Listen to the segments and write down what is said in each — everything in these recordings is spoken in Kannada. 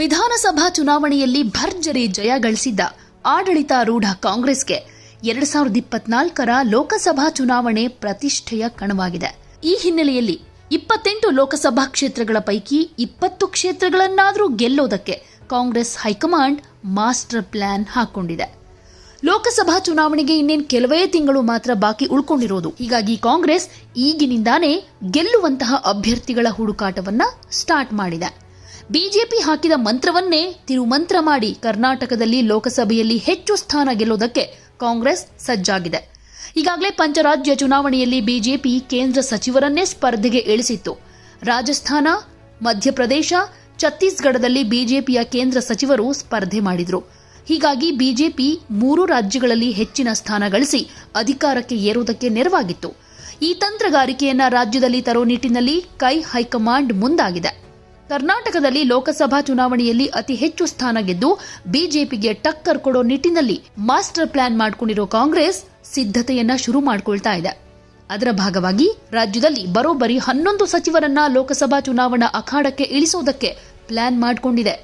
ವಿಧಾನಸಭಾ ಚುನಾವಣೆಯಲ್ಲಿ ಭರ್ಜರಿ ಜಯ ಗಳಿಸಿದ್ದ ಆಡಳಿತಾರೂಢ ಕಾಂಗ್ರೆಸ್ಗೆ 2024ರ ಲೋಕಸಭಾ ಚುನಾವಣೆ ಪ್ರತಿಷ್ಠೆಯ ಕಣವಾಗಿದೆ. ಈ ಹಿನ್ನೆಲೆಯಲ್ಲಿ 28 ಲೋಕಸಭಾ ಕ್ಷೇತ್ರಗಳ ಪೈಕಿ 20 ಕ್ಷೇತ್ರಗಳನ್ನಾದರೂ ಗೆಲ್ಲೋದಕ್ಕೆ ಕಾಂಗ್ರೆಸ್ ಹೈಕಮಾಂಡ್ ಮಾಸ್ಟರ್ ಪ್ಲಾನ್ ಹಾಕೊಂಡಿದೆ. ಲೋಕಸಭಾ ಚುನಾವಣೆಗೆ ಇನ್ನೇನು ಕೆಲವೇ ತಿಂಗಳು ಮಾತ್ರ ಬಾಕಿ ಉಳ್ಕೊಂಡಿರೋದು. ಹೀಗಾಗಿ ಕಾಂಗ್ರೆಸ್ ಈಗಿನಿಂದಾನೇ ಗೆಲ್ಲುವಂತಹ ಅಭ್ಯರ್ಥಿಗಳ ಹುಡುಕಾಟವನ್ನ ಸ್ಟಾರ್ಟ್ ಮಾಡಿದೆ. ಬಿಜೆಪಿ ಹಾಕಿದ ಮಂತ್ರವನ್ನೇ ತಿರುಮಂತ್ರ ಮಾಡಿ ಕರ್ನಾಟಕದಲ್ಲಿ ಲೋಕಸಭೆಯಲ್ಲಿ ಹೆಚ್ಚು ಸ್ಥಾನ ಗೆಲ್ಲೋದಕ್ಕೆ ಕಾಂಗ್ರೆಸ್ ಸಜ್ಜಾಗಿದೆ. ಈಗಾಗಲೇ ಪಂಚರಾಜ್ಯ ಚುನಾವಣೆಯಲ್ಲಿ ಬಿಜೆಪಿ ಕೇಂದ್ರ ಸಚಿವರನ್ನೇ ಸ್ಪರ್ಧೆಗೆ ಇಳಿಸಿತ್ತು. ರಾಜಸ್ಥಾನ, ಮಧ್ಯಪ್ರದೇಶ, ಛತ್ತೀಸ್ಗಢದಲ್ಲಿ ಬಿಜೆಪಿಯ ಕೇಂದ್ರ ಸಚಿವರು ಸ್ಪರ್ಧೆ ಮಾಡಿದ್ರು. ಹೀಗಾಗಿ ಬಿಜೆಪಿ 3 ರಾಜ್ಯಗಳಲ್ಲಿ ಹೆಚ್ಚಿನ ಸ್ಥಾನ ಗಳಿಸಿ ಅಧಿಕಾರಕ್ಕೆ ಏರುವುದಕ್ಕೆ ನೆರವಾಗಿತ್ತು. ಈ ತಂತ್ರಗಾರಿಕೆಯನ್ನ ರಾಜ್ಯದಲ್ಲಿ ತರೋ ನಿಟ್ಟಿನಲ್ಲಿ ಹೈಕಮಾಂಡ್ ಮುಂದಾಗಿದೆ. ಕರ್ನಾಟಕದಲ್ಲಿ ಲೋಕಸಭಾ ಚುನಾವಣೆಯಲ್ಲಿ ಅತಿ ಹೆಚ್ಚು ಸ್ಥಾನ ಗೆದ್ದು ಬಿಜೆಪಿಗೆ ಟಕ್ಕರ್ ಕೊಡೋ ನಿಟ್ಟಿನಲ್ಲಿ ಮಾಸ್ಟರ್ ಪ್ಲಾನ್ ಮಾಡಿಕೊಂಡಿರೋ ಕಾಂಗ್ರೆಸ್ ಸಿದ್ಧತೆಯನ್ನ ಶುರು ಮಾಡಿಕೊಳ್ತಾ ಇದೆ. ಅದರ ಭಾಗವಾಗಿ ರಾಜ್ಯದಲ್ಲಿ ಬರೋಬ್ಬರಿ 11 ಸಚಿವರನ್ನ ಲೋಕಸಭಾ ಚುನಾವಣಾ ಅಖಾಡಕ್ಕೆ ಇಳಿಸೋದಕ್ಕೆ ಪ್ಲಾನ್ ಮಾಡಿಕೊಂಡಿದೆ.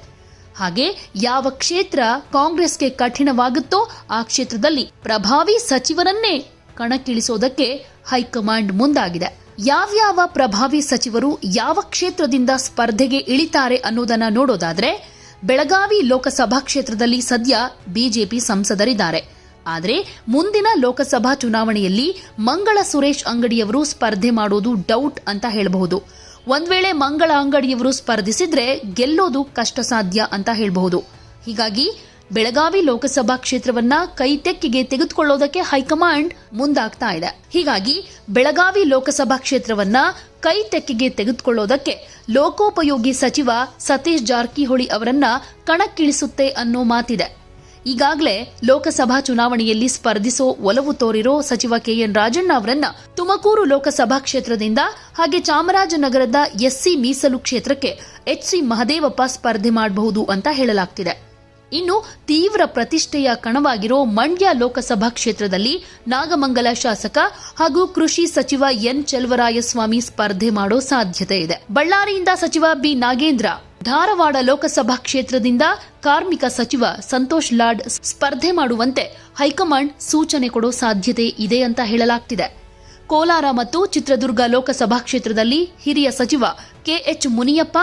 ಹಾಗೆ ಯಾವ ಕ್ಷೇತ್ರ ಕಾಂಗ್ರೆಸ್ಗೆ ಕಠಿಣವಾಗುತ್ತೋ ಆ ಕ್ಷೇತ್ರದಲ್ಲಿ ಪ್ರಭಾವಿ ಸಚಿವರನ್ನೇ ಕಣಕ್ಕಿಳಿಸೋದಕ್ಕೆ ಹೈಕಮಾಂಡ್ ಮುಂದಾಗಿದೆ. ಯಾವ್ಯಾವ ಪ್ರಭಾವಿ ಸಚಿವರು ಯಾವ ಕ್ಷೇತ್ರದಿಂದ ಸ್ಪರ್ಧೆಗೆ ಇಳಿತಾರೆ ಅನ್ನೋದನ್ನ ನೋಡೋದಾದ್ರೆ, ಬೆಳಗಾವಿ ಲೋಕಸಭಾ ಕ್ಷೇತ್ರದಲ್ಲಿ ಸದ್ಯ ಬಿಜೆಪಿ ಸಂಸದರಿದ್ದಾರೆ. ಆದರೆ ಮುಂದಿನ ಲೋಕಸಭಾ ಚುನಾವಣೆಯಲ್ಲಿ ಮಂಗಳ ಸುರೇಶ್ ಅಂಗಡಿಯವರು ಸ್ಪರ್ಧೆ ಮಾಡೋದು ಡೌಟ್ ಅಂತ ಹೇಳಬಹುದು. ಒಂದ್ ವೇಳೆ ಮಂಗಳ ಅಂಗಡಿಯವರು ಸ್ಪರ್ಧಿಸಿದ್ರೆ ಗೆಲ್ಲೋದು ಕಷ್ಟ ಸಾಧ್ಯ ಅಂತ ಹೇಳಬಹುದು. ಹೀಗಾಗಿ ಬೆಳಗಾವಿ ಲೋಕಸಭಾ ಕ್ಷೇತ್ರವನ್ನ ಕೈತೆಕ್ಕಿಗೆ ತೆಗೆದುಕೊಳ್ಳೋದಕ್ಕೆ ಹೈಕಮಾಂಡ್ ಮುಂದಾಗ್ತಾ ಇದೆ. ಹೀಗಾಗಿ ಬೆಳಗಾವಿ ಲೋಕಸಭಾ ಕ್ಷೇತ್ರವನ್ನ ಕೈತೆಕ್ಕಿಗೆ ತೆಗೆದುಕೊಳ್ಳೋದಕ್ಕೆ ಲೋಕೋಪಯೋಗಿ ಸಚಿವ ಸತೀಶ್ ಜಾರಕಿಹೊಳಿ ಅವರನ್ನ ಕಣಕ್ಕಿಳಿಸುತ್ತೆ ಅನ್ನೋ ಮಾತಿದೆ. ಈಗಾಗಲೇ ಲೋಕಸಭಾ ಚುನಾವಣೆಯಲ್ಲಿ ಸ್ಪರ್ಧಿಸೋ ಒಲವು ತೋರಿರೋ ಸಚಿವ ಕೆಎನ್ ರಾಜಣ್ಣ ಅವರನ್ನ ತುಮಕೂರು ಲೋಕಸಭಾ ಕ್ಷೇತ್ರದಿಂದ ಹಾಗೆ ಚಾಮರಾಜನಗರದ ಎಸ್ಸಿ ಮೀಸಲು ಕ್ಷೇತ್ರಕ್ಕೆ ಎಚ್ಸಿ ಮಹದೇವಪ್ಪ ಸ್ಪರ್ಧೆ ಮಾಡಬಹುದು ಅಂತ ಹೇಳಲಾಗ್ತಿದೆ. ಇನ್ನು ತೀವ್ರ ಪ್ರತಿಷ್ಠೆಯ ಕಣವಾಗಿರೋ ಮಂಡ್ಯ ಲೋಕಸಭಾ ಕ್ಷೇತ್ರದಲ್ಲಿ ನಾಗಮಂಗಲ ಶಾಸಕ ಹಾಗೂ ಕೃಷಿ ಸಚಿವ ಎನ್ ಚೆಲುವರಾಯಸ್ವಾಮಿ ಸ್ಪರ್ಧೆ ಮಾಡೋ ಸಾಧ್ಯತೆ ಇದೆ. ಬಳ್ಳಾರಿಯಿಂದ ಸಚಿವ ಬಿ ನಾಗೇಂದ್ರ, ಧಾರವಾಡ ಲೋಕಸಭಾ ಕ್ಷೇತ್ರದಿಂದ ಕಾರ್ಮಿಕ ಸಚಿವ ಸಂತೋಷ್ ಲಾಡ್ ಸ್ಪರ್ಧೆ ಮಾಡುವಂತೆ ಹೈಕಮಾಂಡ್ ಸೂಚನೆ ಕೊಡೋ ಸಾಧ್ಯತೆ ಇದೆ ಅಂತ ಹೇಳಲಾಗ್ತಿದೆ. ಕೋಲಾರ ಮತ್ತು ಚಿತ್ರದುರ್ಗ ಲೋಕಸಭಾ ಕ್ಷೇತ್ರದಲ್ಲಿ ಹಿರಿಯ ಸಚಿವ ಕೆಎಚ್ ಮುನಿಯಪ್ಪ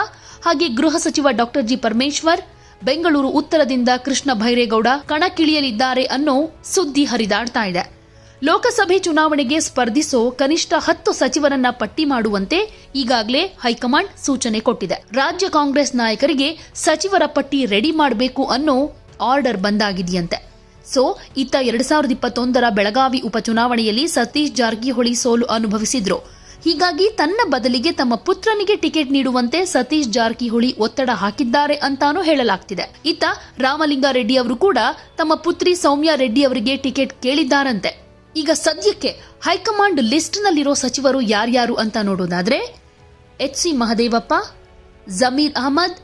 ಹಾಗೆ ಗೃಹ ಸಚಿವ ಡಾ ಜಿ ಪರಮೇಶ್ವರ್, ಬೆಂಗಳೂರು ಉತ್ತರದಿಂದ ಕೃಷ್ಣ ಭೈರೇಗೌಡ ಕಣಕ್ಕಿಳಿಯಲಿದ್ದಾರೆ ಅನ್ನೋ ಸುದ್ದಿ ಹರಿದಾಡ್ತಾ ಇದೆ. ಲೋಕಸಭೆ ಚುನಾವಣೆಗೆ ಸ್ಪರ್ಧಿಸೋ ಕನಿಷ್ಠ 10 ಸಚಿವರನ್ನ ಪಟ್ಟಿ ಮಾಡುವಂತೆ ಈಗಾಗಲೇ ಹೈಕಮಾಂಡ್ ಸೂಚನೆ ಕೊಟ್ಟಿದೆ. ರಾಜ್ಯ ಕಾಂಗ್ರೆಸ್ ನಾಯಕರಿಗೆ ಸಚಿವರ ಪಟ್ಟಿ ರೆಡಿ ಮಾಡಬೇಕು ಅನ್ನೋ ಆರ್ಡರ್ ಬಂದಾಗಿದೆಯಂತೆ. ಸೊ ಇತ್ತ 2021ರ ಬೆಳಗಾವಿ ಉಪಚುನಾವಣೆಯಲ್ಲಿ ಸತೀಶ್ ಜಾರಕಿಹೊಳಿ ಸೋಲು ಅನುಭವಿಸಿದ್ರು. ಹೀಗಾಗಿ ತನ್ನ ಬದಲಿಗೆ ತಮ್ಮ ಪುತ್ರನಿಗೆ ಟಿಕೆಟ್ ನೀಡುವಂತೆ ಸತೀಶ್ ಜಾರಕಿಹೊಳಿ ಒತ್ತಡ ಹಾಕಿದ್ದಾರೆ ಅಂತಾನೂ ಹೇಳಲಾಗ್ತಿದೆ. ಇತ್ತ ರಾಮಲಿಂಗಾರೆಡ್ಡಿ ಅವರು ಕೂಡ ತಮ್ಮ ಪುತ್ರಿ ಸೌಮ್ಯಾ ರೆಡ್ಡಿ ಅವರಿಗೆ ಟಿಕೆಟ್ ಕೇಳಿದ್ದಾರಂತೆ. ಈಗ ಸದ್ಯಕ್ಕೆ ಹೈಕಮಾಂಡ್ ಲಿಸ್ಟ್ನಲ್ಲಿರೋ ಸಚಿವರು ಯಾರ್ಯಾರು ಅಂತ ನೋಡೋದಾದ್ರೆ, H C Mahadevappa, Zameer Ahmed,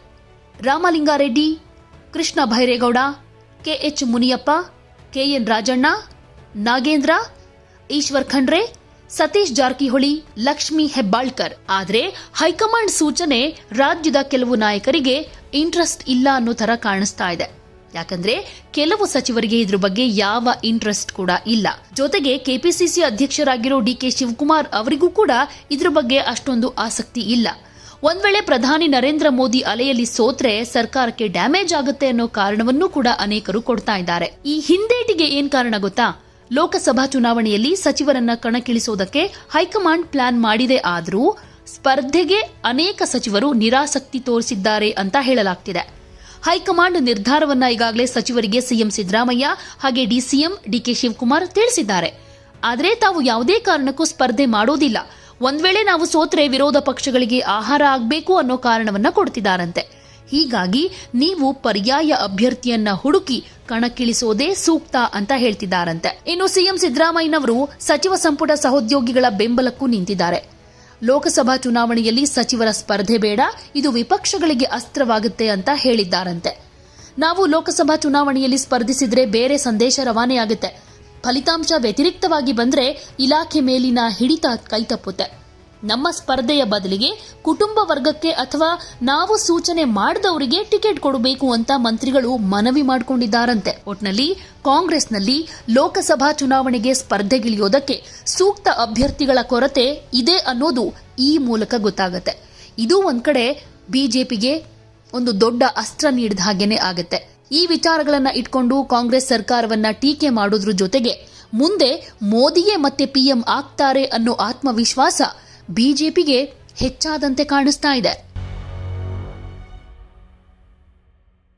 Ramalinga Reddy, Krishna Byre Gowda, K H Muniyappa, K N Rajanna, Nagendra, Eshwar Khandre, Satish Jarkiholi, Lakshmi Hebbalkar. ಆದ್ರೆ ಹೈಕಮಾಂಡ್ ಸೂಚನೆ ರಾಜ್ಯದ ಕೆಲವು ನಾಯಕರಿಗೆ ಇಂಟ್ರೆಸ್ಟ್ ಇಲ್ಲ ಅನ್ನೋ ತರ ಕಾಣಿಸ್ತಾ ಇದೆ. ಯಾಕಂದ್ರೆ ಕೆಲವು ಸಚಿವರಿಗೆ ಇದ್ರ ಬಗ್ಗೆ ಯಾವ ಇಂಟ್ರೆಸ್ಟ್ ಕೂಡ ಇಲ್ಲ. ಜೊತೆಗೆ ಕೆಪಿಸಿಸಿ ಅಧ್ಯಕ್ಷರಾಗಿರೋ ಡಿಕೆ ಶಿವಕುಮಾರ್ ಅವರಿಗೂ ಕೂಡ ಇದ್ರ ಬಗ್ಗೆ ಅಷ್ಟೊಂದು ಆಸಕ್ತಿ ಇಲ್ಲ. ಒಂದ್ ವೇಳೆ ಪ್ರಧಾನಿ ನರೇಂದ್ರ ಮೋದಿ ಅಲೆಯಲ್ಲಿ ಸೋತ್ರೆ ಸರ್ಕಾರಕ್ಕೆ ಡ್ಯಾಮೇಜ್ ಆಗುತ್ತೆ ಅನ್ನೋ ಕಾರಣವನ್ನೂ ಕೂಡ ಅನೇಕರು ಕೊಡ್ತಾ ಇದ್ದಾರೆ. ಈ ಹಿಂದೇಟಿಗೆ ಏನ್ ಕಾರಣ ಗೊತ್ತಾ? ಲೋಕಸಭಾ ಚುನಾವಣೆಯಲ್ಲಿ ಸಚಿವರನ್ನ ಕಣಕ್ಕಿಳಿಸೋದಕ್ಕೆ ಹೈಕಮಾಂಡ್ ಪ್ಲಾನ್ ಮಾಡಿದೆ. ಆದರೂ ಸ್ಪರ್ಧೆಗೆ ಅನೇಕ ಸಚಿವರು ನಿರಾಸಕ್ತಿ ತೋರಿಸಿದ್ದಾರೆ ಅಂತ ಹೇಳಲಾಗ್ತಿದೆ. ಹೈಕಮಾಂಡ್ ನಿರ್ಧಾರವನ್ನ ಈಗಾಗಲೇ ಸಚಿವರಿಗೆ ಸಿಎಂ ಸಿದ್ದರಾಮಯ್ಯ ಹಾಗೆ ಡಿಸಿಎಂ ಡಿಕೆ ಶಿವಕುಮಾರ್ ತಿಳಿಸಿದ್ದಾರೆ. ಆದರೆ ತಾವು ಯಾವುದೇ ಕಾರಣಕ್ಕೂ ಸ್ಪರ್ಧೆ ಮಾಡೋದಿಲ್ಲ, ಒಂದ್ ವೇಳೆ ನಾವು ಸೋತ್ರೆ ವಿರೋಧ ಪಕ್ಷಗಳಿಗೆ ಆಹಾರ ಆಗಬೇಕು ಅನ್ನೋ ಕಾರಣವನ್ನ ಕೊಡ್ತಿದ್ದಾರಂತೆ. ಹೀಗಾಗಿ ನೀವು ಪರ್ಯಾಯ ಅಭ್ಯರ್ಥಿಯನ್ನ ಹುಡುಕಿ ಕಣಕ್ಕಿಳಿಸೋದೇ ಸೂಕ್ತ ಅಂತ ಹೇಳ್ತಿದ್ದಾರಂತೆ. ಇನ್ನು ಸಿಎಂ ಸಿದ್ದರಾಮಯ್ಯನವರು ಸಚಿವ ಸಂಪುಟ ಸಹೋದ್ಯೋಗಿಗಳ ಬೆಂಬಲಕ್ಕೂ ನಿಂತಿದ್ದಾರೆ. ಲೋಕಸಭಾ ಚುನಾವಣೆಯಲ್ಲಿ ಸಚಿವರ ಸ್ಪರ್ಧೆ ಬೇಡ, ಇದು ವಿಪಕ್ಷಗಳಿಗೆ ಅಸ್ತ್ರವಾಗುತ್ತೆ ಅಂತ ಹೇಳಿದ್ದಾರಂತೆ. ನಾವು ಲೋಕಸಭಾ ಚುನಾವಣೆಯಲ್ಲಿ ಸ್ಪರ್ಧಿಸಿದ್ರೆ ಬೇರೆ ಸಂದೇಶ ರವಾನೆಯಾಗುತ್ತೆ, ಫಲಿತಾಂಶ ವ್ಯತಿರಿಕ್ತವಾಗಿ ಬಂದ್ರೆ ಇಲಾಖೆ ಮೇಲಿನ ಹಿಡಿತ ಕೈತಪ್ಪುತ್ತೆ. ನಮ್ಮ ಸ್ಪರ್ಧೆಯ ಬದಲಿಗೆ ಕುಟುಂಬ ವರ್ಗಕ್ಕೆ ಅಥವಾ ನಾವು ಸೂಚನೆ ಮಾಡಿದವರಿಗೆ ಟಿಕೆಟ್ ಕೊಡಬೇಕು ಅಂತ ಮಂತ್ರಿಗಳು ಮನವಿ ಮಾಡಿಕೊಂಡಿದ್ದಾರಂತೆ. ಒಟ್ನಲ್ಲಿ ಕಾಂಗ್ರೆಸ್ನಲ್ಲಿ ಲೋಕಸಭಾ ಚುನಾವಣೆಗೆ ಸ್ಪರ್ಧೆಗಿಳಿಯೋದಕ್ಕೆ ಸೂಕ್ತ ಅಭ್ಯರ್ಥಿಗಳ ಕೊರತೆ ಇದೆ ಅನ್ನೋದು ಈ ಮೂಲಕ ಗೊತ್ತಾಗುತ್ತೆ. ಇದು ಒಂದ್ ಕಡೆ ಬಿಜೆಪಿಗೆ ಒಂದು ದೊಡ್ಡ ಅಸ್ತ್ರ ನೀಡಿದ ಹಾಗೇನೆ ಆಗುತ್ತೆ. ಈ ವಿಚಾರಗಳನ್ನ ಇಟ್ಕೊಂಡು ಕಾಂಗ್ರೆಸ್ ಸರ್ಕಾರವನ್ನ ಟೀಕೆ ಮಾಡೋದ್ರ ಜೊತೆಗೆ ಮುಂದೆ ಮೋದಿಯೇ ಮತ್ತೆ ಪಿಎಂ ಆಗ್ತಾರೆ ಅನ್ನೋ ಆತ್ಮವಿಶ್ವಾಸ ಬಿಜೆಪಿಗೆ ಹೆಚ್ಚಾದಂತೆ ಕಾಣಿಸ್ತಾ ಇದೆ.